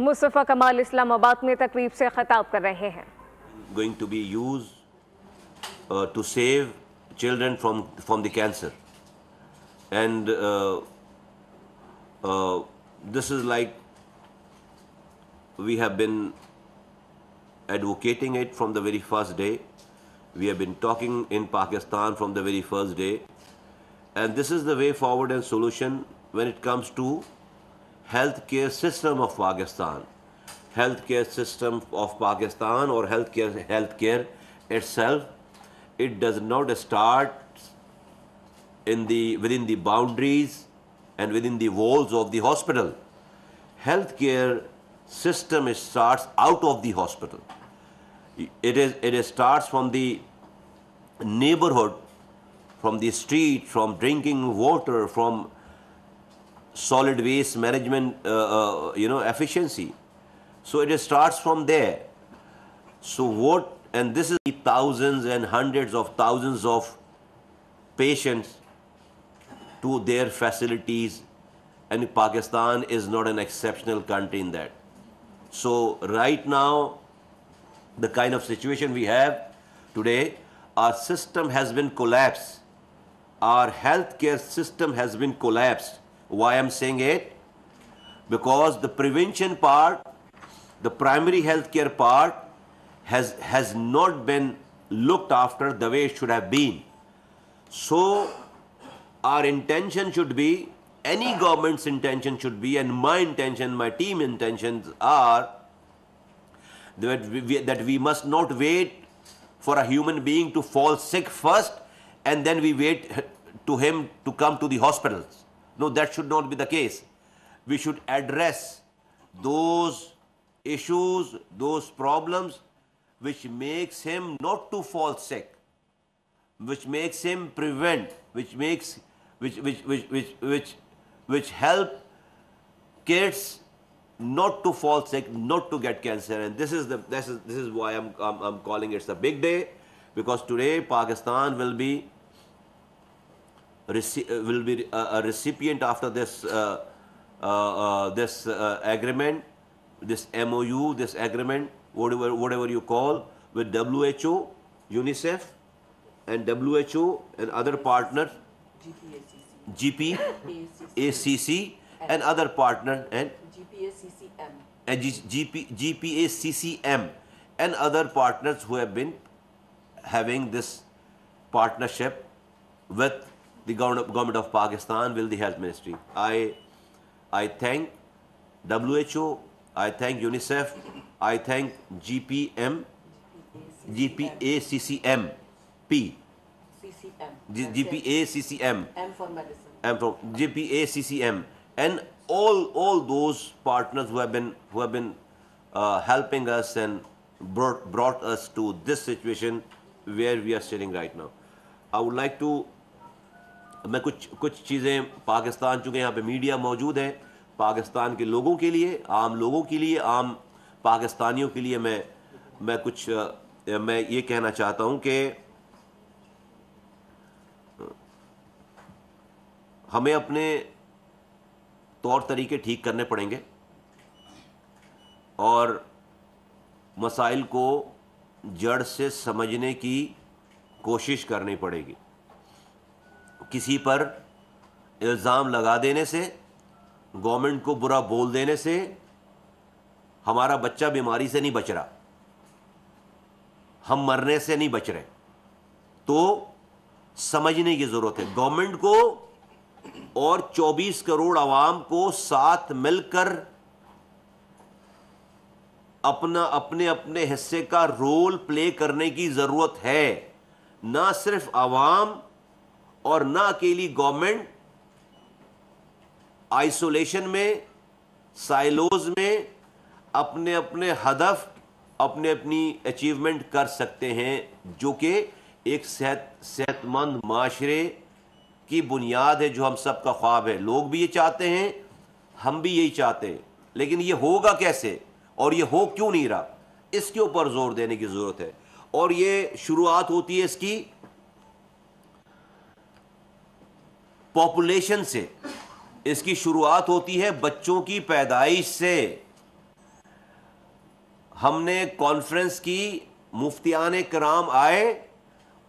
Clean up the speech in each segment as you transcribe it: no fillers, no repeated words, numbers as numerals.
مصطفیٰ کمال اسلام آباد میں تقریب سے خطاب کر رہے ہیں. Going to be used to save children from the cancer, and this is like we have been advocating it from the very first day. We have been talking in Pakistan from the very first day, and this is the way forward and solution when it comes to healthcare system of Pakistan. Healthcare system of Pakistan or healthcare itself, it does not start within the boundaries and within the walls of the hospital. Healthcare system starts out of the hospital. It starts from the neighborhood, from the street, from drinking water, from solid waste management, efficiency. So it starts from there. So and this is thousands and hundreds of thousands of patients to their facilities, and Pakistan is not an exceptional country in that. So right now, the kind of situation we have today, our system has been collapsed. Our healthcare system has been collapsed. Why I'm saying it? Because the prevention part, the primary healthcare part has not been looked after the way it should have been. So our intention should be, any government's intention should be, and my intention, my team intentions are that we must not wait for a human being to fall sick first and then we wait to him to come to the hospitals. No, that should not be the case. We should address those issues, those problems which makes him not to fall sick, which makes him prevent, which help kids not to fall sick, not to get cancer. And this is why I'm calling it a big day, because today Pakistan will be a recipient after this agreement, this MOU, this agreement, whatever you call, with WHO, UNICEF, and WHO and other partners, GPACC and other partners, and GPACCM and other partners who have been having this partnership with the government of Pakistan, with the health ministry. I thank WHO, I thank UNICEF, I thank GPACCMP, GPACCM, M for GPACCM, and all those partners who have been helping us and brought us to this situation where we are sitting right now. I would like to, میں کچھ چیزیں پاکستان، چونکہ یہاں پہ media موجود ہے، پاکستان کے لوگوں کے لیے، عام لوگوں کے لیے، عام پاکستانیوں کے لیے میں یہ کہنا چاہتا ہوں کہ ہمیں اپنے طور طریقے ٹھیک کرنے پڑیں گے اور مسائل کو جڑ سے سمجھنے کی کوشش کرنی پڑے گی. کسی پر الزام لگا دینے سے، گورنمنٹ کو برا بول دینے سے ہمارا بچہ بیماری سے نہیں بچ رہا، ہم مرنے سے نہیں بچ رہے. تو سمجھنے کی ضرورت ہے. گورنمنٹ کو اور 24 کروڑ عوام کو ساتھ مل کر اپنے حصے کا رول پلے کرنے کی ضرورت ہے. نہ صرف عوام اور نہ اکیلی گورنمنٹ آئسولیشن میں، سائلوز میں اپنے ہدف، اپنی اچیومنٹ کر سکتے ہیں، جو کہ ایک صحت مند معاشرے کی بنیاد ہے، جو ہم سب کا خواب ہے. لوگ بھی یہ چاہتے ہیں، ہم بھی یہی چاہتے ہیں، لیکن یہ ہوگا کیسے اور یہ ہو کیوں نہیں رہا، اس کے اوپر زور دینے کی ضرورت ہے. اور یہ شروعات ہوتی ہے اس کی پاپولیشن سے، اس کی شروعات ہوتی ہے بچوں کی پیدائش سے. ہم نے کانفرنس کی, مفتیان کرام آئے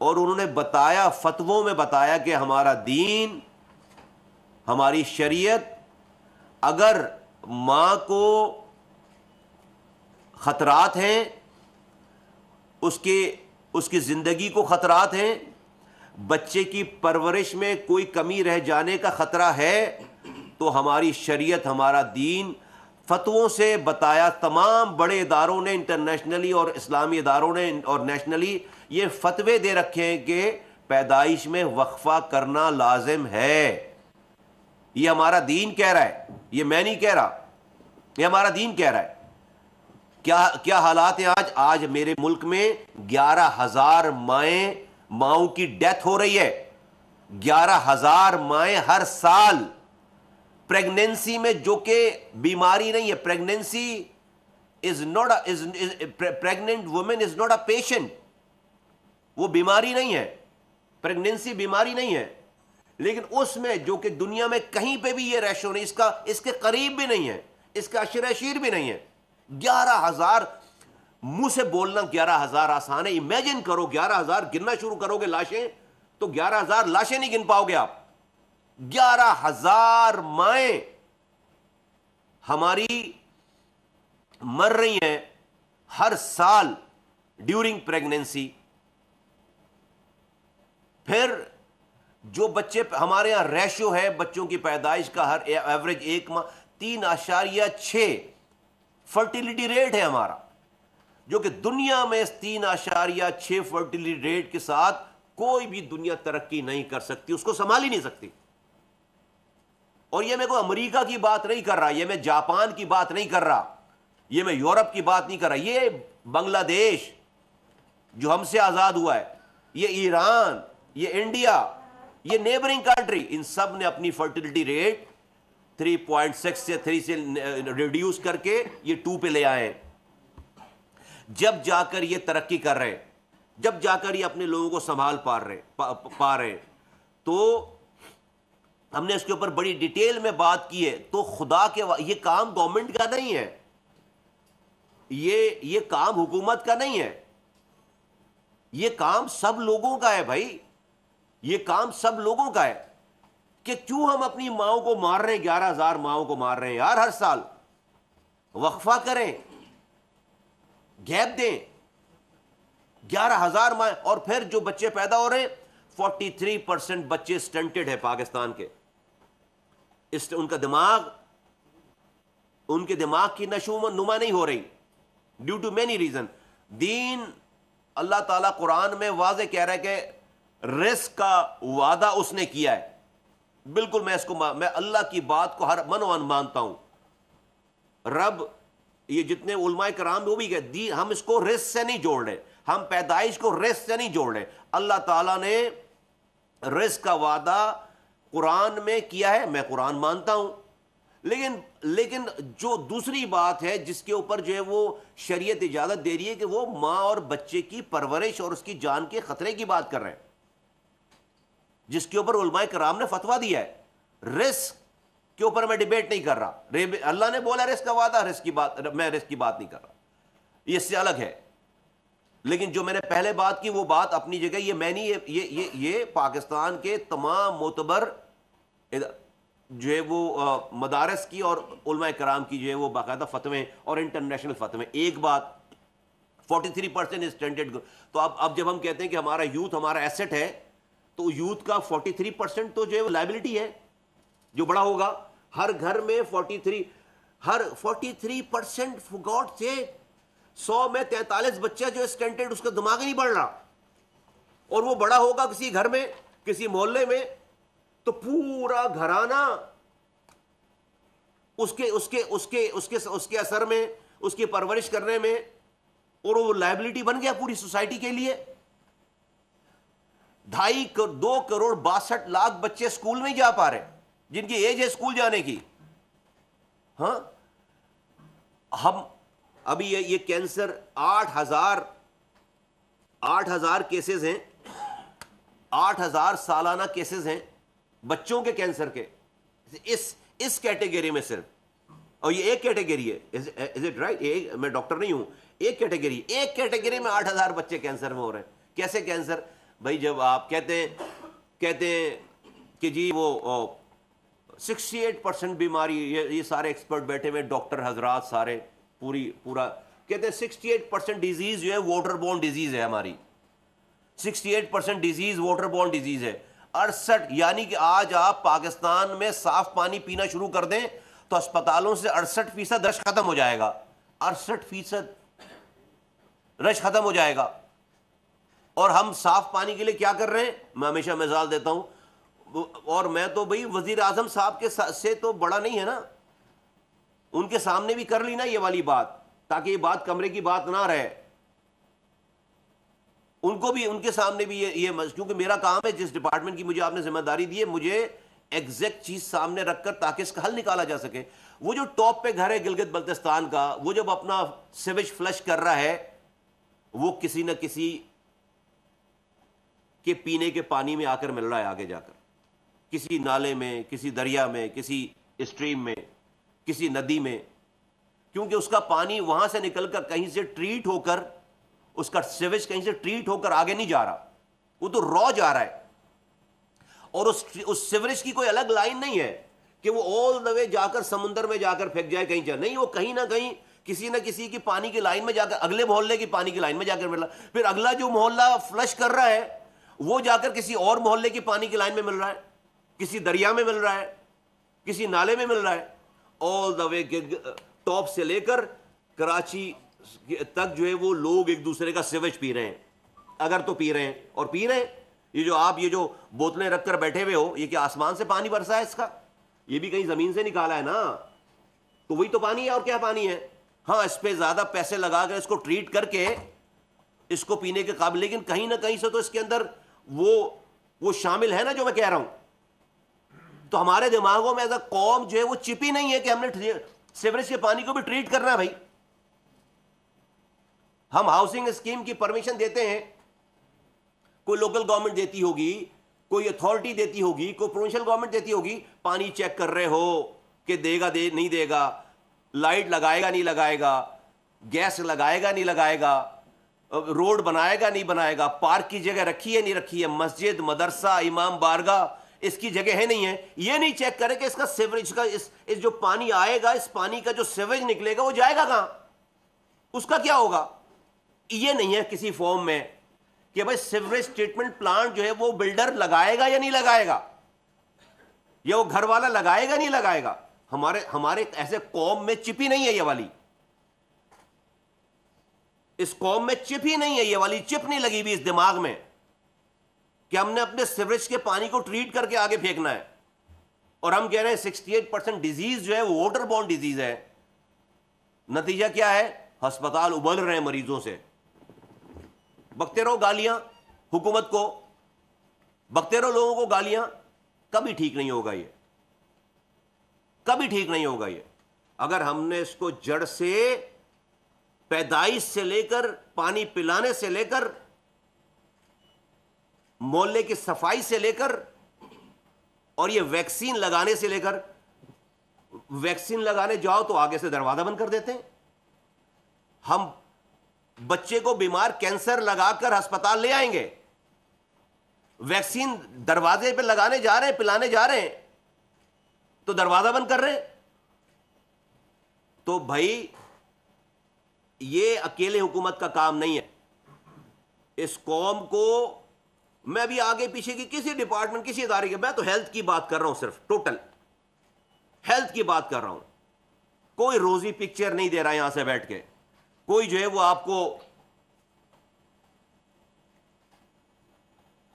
اور انہوں نے بتایا, فتووں میں بتایا کہ ہمارا دین, ہماری شریعت, اگر ماں کو خطرات ہیں, اس کی زندگی کو خطرات ہیں, بچے کی پرورش میں کوئی کمی رہ جانے کا خطرہ ہے, تو ہماری شریعت, ہمارا دین فتووں سے بتایا. تمام بڑے اداروں نے, انٹرنیشنلی اور اسلامی اداروں نے اور نیشنلی یہ فتوے دے رکھے ہیں کہ پیدائش میں وقفہ کرنا لازم ہے. یہ ہمارا دین کہہ رہا ہے, یہ میں نہیں کہہ رہا, یہ ہمارا دین کہہ رہا ہے. کیا حالات ہیں آج میرے ملک میں 11,000 ماؤں کی ڈیتھ ہو رہی ہے. 11,000 مائیں ہر سال پریگنینسی میں, جو کہ بیماری نہیں ہے. Pregnancy pregnant woman is not a patient, وہ بیماری نہیں ہے, پریگنینسی بیماری نہیں ہے. لیکن اس میں جو کہ دنیا میں کہیں پہ بھی یہ ریشو نہیں, اس کے قریب بھی نہیں ہے, اس کا اشیر بھی نہیں ہے. 11,000, منہ سے بولنا 11,000 آسان ہے. امیجن کرو 11,000 گننا شروع کرو گے لاشیں تو 11,000 لاشیں نہیں گن پاؤ گے آپ. 11,000 مائیں ہماری مر رہی ہیں ہر سال ڈیورنگ پریگنینسی. پھر جو بچے ہمارے یہاں ریشو ہے بچوں کی پیدائش کا, ہر ایوریج ایک ماہ 3.6 فرٹیلیٹی ریٹ ہے ہمارا, جو کہ دنیا میں 3.6 فرٹیلیٹی ریٹ کے ساتھ کوئی بھی دنیا ترقی نہیں کر سکتی, اس کو سنبھال ہی نہیں سکتی. اور یہ میں کوئی امریکہ کی بات نہیں کر رہا, یہ میں جاپان کی بات نہیں کر رہا, یہ میں یورپ کی بات نہیں کر رہا, یہ بنگلہ دیش جو ہم سے آزاد ہوا ہے, یہ ایران, یہ انڈیا, یہ نیبرنگ کنٹری, ان سب نے اپنی فرٹیلیٹی ریٹ 3.6 سے 3 سے ریڈیوس کر کے یہ 2 پہ لے آئے. جب جا کر یہ ترقی کر رہے, جب جا کر یہ اپنے لوگوں کو سنبھال پا رہے, تو ہم نے اس کے اوپر بڑی ڈیٹیل میں بات کی ہے. تو خدا کے یہ کام گورنمنٹ کا نہیں ہے, یہ کام حکومت کا نہیں ہے, یہ کام سب لوگوں کا ہے بھائی, یہ کام سب لوگوں کا ہے. کہ کیوں ہم اپنی ماؤں کو مار رہے ہیں, 11,000 ماؤں کو مار رہے ہیں یار ہر سال. وقفہ کریں, گیپ دیں. 11,000 مائیں, اور پھر جو بچے پیدا ہو رہے ہیں 43% بچے سٹنٹڈ ہے پاکستان کے. ان کے دماغ کی نشو و نما نہیں ہو رہی ڈیو ٹو مینی ریزن. دین اللہ تعالیٰ قرآن میں واضح کہہ رہا ہے کہ رزق کا وعدہ اس نے کیا ہے. بالکل میں اللہ کی بات کو ہر من و ان مانتا ہوں. رب, یہ جتنے علماء کرام وہ بھی کہتے ہم اس کو رزق سے نہیں جوڑ رہے, ہم پیدائش کو رزق سے نہیں جوڑ رہے. اللہ تعالیٰ نے رزق کا وعدہ قرآن میں کیا ہے, میں قرآن مانتا ہوں. لیکن جو دوسری بات ہے جس کے اوپر جو ہے وہ شریعت اجازت دے رہی ہے کہ وہ ماں اور بچے کی پرورش اور اس کی جان کے خطرے کی بات کر رہے ہیں, جس کے اوپر علماء کرام نے فتویٰ دیا ہے. رزق کے اوپر میں ڈیبیٹ نہیں کر رہا, اللہ نے بولا رزق کا وعدہ, رزق کی بات, میں رزق کی بات نہیں کر رہا, یہ اس سے الگ ہے. لیکن جو میں نے پہلے بات کی وہ بات اپنی جگہ, یہ میں نہیں, یہ پاکستان کے تمام معتبر جو ہے وہ مدارس کی اور علماء کرام کی جو ہے وہ باقاعدہ فتوے اور انٹرنیشنل فتوے. ایک بات 43% اسٹینڈرڈ. تو اب جب ہم کہتے ہیں کہ ہمارا یوتھ ہمارا ایسٹ ہے, تو یوتھ کا 43% تو جو ہے وہ لائبلٹی ہے جو بڑا ہوگا. ہر گھر میں 43% فگاٹ سے 100 میں 43 بچہ جو اسٹینڈرڈ, اس کا دماغ ہی نہیں بڑھ رہا, اور وہ بڑا ہوگا کسی گھر میں, کسی محلے میں, تو پورا گھرانہ اس کے اثر میں, اس کی پرورش کرنے میں, اور وہ لائبلٹی بن گیا پوری سوسائٹی کے لیے. 2 کروڑ 62 لاکھ بچے اسکول میں جا پا رہے جن کی ایج ہے اسکول جانے کی. ہاں, ہم ابھی یہ کینسر 8,000 کیسز ہیں, 8,000 سالانہ کیسز ہیں بچوں کے کینسر کے, اس کیٹیگری میں صرف اور یہ ایک کیٹیگری ہے. Is it right? میں ڈاکٹر نہیں ہوں. ایک کیٹیگری میں 8,000 بچے کینسر میں ہو رہے ہیں. کیسے کینسر؟ بھائی جب آپ کہتے ہیں کہ جی وہ 68% بیماری, یہ سارے ایکسپرٹ بیٹھے ہوئے ڈاکٹر حضرات سارے پورا کہتے ہیں 68% ڈیزیز جو ہے واٹر بورن ڈیزیز ہے ہماری. 68% ڈیزیز واٹر بورن ڈیزیز ہے. 68, یعنی کہ آج آپ پاکستان میں صاف پانی پینا شروع کر دیں تو اسپتالوں سے 68% رش ختم ہو جائے گا. 68% رش ختم ہو جائے گا. اور ہم صاف پانی کے لیے کیا کر رہے ہیں؟ میں ہمیشہ مثال دیتا ہوں, اور میں تو بھئی وزیر اعظم صاحب کے سے تو بڑا نہیں ہے نا, ان کے سامنے بھی کر لی نا یہ والی بات, تاکہ یہ بات کمرے کی بات نہ رہے. ان کو بھی, ان کے سامنے بھی یہ کیونکہ میرا کام ہے, جس ڈپارٹمنٹ کی مجھے آپ نے ذمہ داری دی ہے, مجھے ایگزیکٹ چیز سامنے رکھ کر تاکہ اس کا حل نکالا جا سکے. وہ جو ٹاپ پہ گھر ہے گلگت بلتستان کا, وہ جب اپنا سیویج فلش کر رہا ہے, وہ کسی نہ کسی کے پینے کے پانی میں آ کر مل رہا ہے آگے جا کر, کسی نالے میں, کسی دریا میں, کسی اسٹریم میں, کسی ندی میں, کیونکہ اس کا پانی وہاں سے نکل کر کہیں سے ٹریٹ ہو کر, اس کا سیویج کہیں سے ٹریٹ ہو کر آگے نہیں جا رہا, وہ تو را جا رہا ہے. اور اس سیوریج کی کوئی الگ لائن نہیں ہے کہ وہ آل دا وے جا کر سمندر میں جا کر پھینک جائے کہیں جا, نہیں, وہ کہیں نہ کہیں کسی نہ کسی کی پانی کی لائن میں جا کر, اگلے محلے کی پانی کی لائن میں جا کر مل رہا ہے. پھر اگلا جو محلہ فلش کر رہا ہے وہ جا کر کسی اور محلے کی پانی کی لائن میں مل رہا ہے, کسی دریا میں مل رہا ہے, کسی نالے میں مل رہا ہے. آل دا وے ٹاپ سے لے کر کراچی تک جو ہے وہ لوگ ایک دوسرے کا سیویج پی رہے ہیں, اگر تو پی رہے ہیں, اور پی رہے ہیں. یہ جو بوتلیں رکھ کر بیٹھے ہوئے ہو, یہ کیا آسمان سے پانی برسا ہے اس کا؟ یہ بھی کہیں زمین سے نکالا ہے نا, تو وہی تو پانی ہے. اور کیا پانی ہے؟ ہاں, اس پہ زیادہ پیسے لگا کر اس کو ٹریٹ کر کے اس کو پینے کے قابل, لیکن کہیں نہ کہیں سے تو اس کے اندر وہ شامل ہے نا جو میں کہہ رہا ہوں. تو ہمارے دماغوں میں ایسا قوم جو ہے وہ چپی نہیں ہے کہ ہم نے سیوریج کے پانی کو بھی ٹریٹ کرنا ہے. بھائی ہم ہاؤسنگ اسکیم کی پرمیشن دیتے ہیں, کوئی لوکل گورنمنٹ دیتی ہوگی, کوئی اتھارٹی دیتی ہوگی, کوئی پروونشل گورنمنٹ دیتی ہوگی, پانی چیک کر رہے ہو کہ دے گا نہیں دے گا, لائٹ لگائے گا نہیں لگائے گا, گیس لگائے گا نہیں لگائے گا, روڈ بنائے گا نہیں بنائے گا, پارک کی جگہ رکھی ہے نہیں رکھی ہے, مسجد, مدرسہ, امام بارگاہ, اس کی جگہ ہے نہیں ہے, یہ نہیں چیک کرے کہ اس کا سیوریج کا اس جو پانی آئے گا, اس پانی کا جو سیوریج نکلے گا وہ جائے گا کہاں, اس کا کیا ہوگا. یہ نہیں ہے کسی فارم میں کہ بھائی سیوریج ٹریٹمنٹ پلانٹ جو ہے وہ بلڈر لگائے گا یا نہیں لگائے گا, یا وہ گھر والا لگائے گا نہیں لگائے گا. ہمارے ایسے قوم میں چپی نہیں ہے یہ والی, اس قوم میں چپ ہی نہیں ہے, یہ والی چپ نہیں لگی بھی اس دماغ میں کہ ہم نے اپنے سیوریج کے پانی کو ٹریٹ کر کے آگے پھینکنا ہے. اور ہم کہہ رہے ہیں 68% ڈیزیز جو ہے وہ واٹر بورن ڈیزیز ہے. نتیجہ کیا ہے؟ ہسپتال ابل رہے ہیں مریضوں سے. بکتے رہو گالیاں حکومت کو, بکتے رہو لوگوں کو گالیاں, کبھی ٹھیک نہیں ہوگا یہ, کبھی ٹھیک نہیں ہوگا یہ. اگر ہم نے اس کو جڑ سے, پیدائش سے لے کر, پانی پلانے سے لے کر, محلے کی صفائی سے لے کر, اور یہ ویکسین لگانے سے لے کر, ویکسین لگانے جاؤ تو آگے سے دروازہ بند کر دیتے ہیں. ہم بچے کو بیمار کینسر لگا کر ہسپتال لے آئیں گے, ویکسین دروازے پہ لگانے جا رہے ہیں, پلانے جا رہے ہیں, تو دروازہ بند کر رہے ہیں. تو بھائی یہ اکیلے حکومت کا کام نہیں ہے. اس قوم کو, میں بھی آگے پیچھے کی کسی ڈپارٹمنٹ, کسی ادارے کے, میں تو ہیلتھ کی بات کر رہا ہوں, صرف ٹوٹل ہیلتھ کی بات کر رہا ہوں. کوئی روزی پکچر نہیں دے رہا یہاں سے بیٹھ کے, کوئی جو ہے وہ آپ کو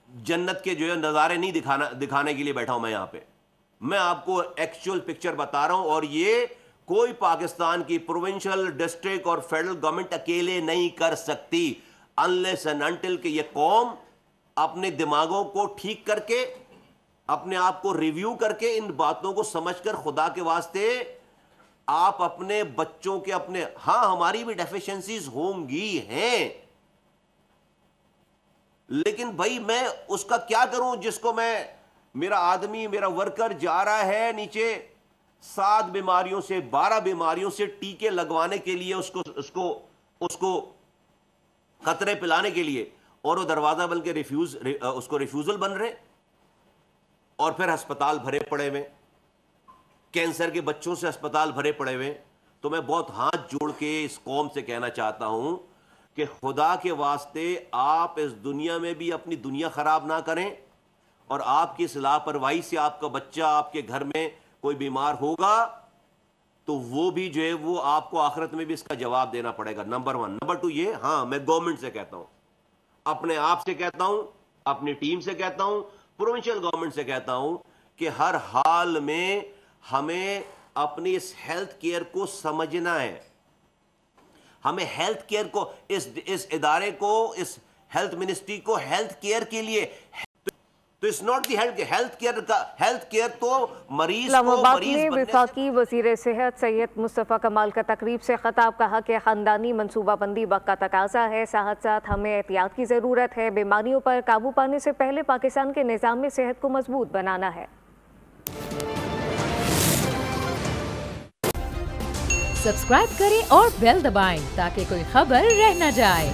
جنت کے جو ہے نظارے نہیں دکھانے کے لیے بیٹھا ہوں میں یہاں پہ. میں آپ کو ایکچوئل پکچر بتا رہا ہوں, اور یہ کوئی پاکستان کی پروونشل, ڈسٹرکٹ اور فیڈرل گورنمنٹ اکیلے نہیں کر سکتی, unless and until کہ یہ قوم اپنے دماغوں کو ٹھیک کر کے, اپنے آپ کو ریویو کر کے, ان باتوں کو سمجھ کر, خدا کے واسطے آپ اپنے بچوں کے, اپنے, ہاں ہماری بھی ڈیفیشنسیز ہوں گی ہیں, لیکن بھائی میں اس کا کیا کروں جس کو میں, میرا آدمی, میرا ورکر جا رہا ہے نیچے 7 بیماریوں سے 12 بیماریوں سے ٹیکے لگوانے کے لیے اس کو قطرے پلانے کے لیے، اور وہ دروازہ بلکہ اس کو ریفیوزل بن رہے، اور پھر ہسپتال بھرے پڑے ہوئے، کینسر کے بچوں سے ہسپتال بھرے پڑے ہوئے. تو میں بہت ہاتھ جوڑ کے اس قوم سے کہنا چاہتا ہوں کہ خدا کے واسطے آپ اس دنیا میں بھی اپنی دنیا خراب نہ کریں، اور آپ کی اس لاپرواہی سے آپ کا بچہ آپ کے گھر میں کوئی بیمار ہوگا تو وہ بھی جو ہے وہ آپ کو آخرت میں بھی اس کا جواب دینا پڑے گا. نمبر 1. نمبر 2 یہ، ہاں میں گورنمنٹ سے کہتا ہوں، اپنے آپ سے کہتا ہوں، اپنی ٹیم سے کہتا ہوں، پروونشل گورنمنٹ سے کہتا ہوں کہ ہر حال میں ہمیں اپنی اس ہیلتھ کیئر کو سمجھنا ہے. ہمیں ہیلتھ کیئر کو، اس ادارے کو، اس ہیلتھ منسٹری کو ہیلتھ کیئر کے لیے، تو اس ناٹ دی ہیلتھ کیئر تو مریض اسلام کو آباد مریض میں بننے سے وفاقی وزیر صحت سید مصطفیٰ کمال کا تقریب سے خطاب، کہا کہ خاندانی منصوبہ بندی وقت کا تقاضا ہے، ساتھ ساتھ ہمیں احتیاط کی ضرورت ہے، بیماریوں پر قابو پانے سے پہلے پاکستان کے نظام صحت کو مضبوط بنانا ہے. سبسکرائب کریں اور بیل دبائیں تاکہ کوئی خبر رہ نہ جائے.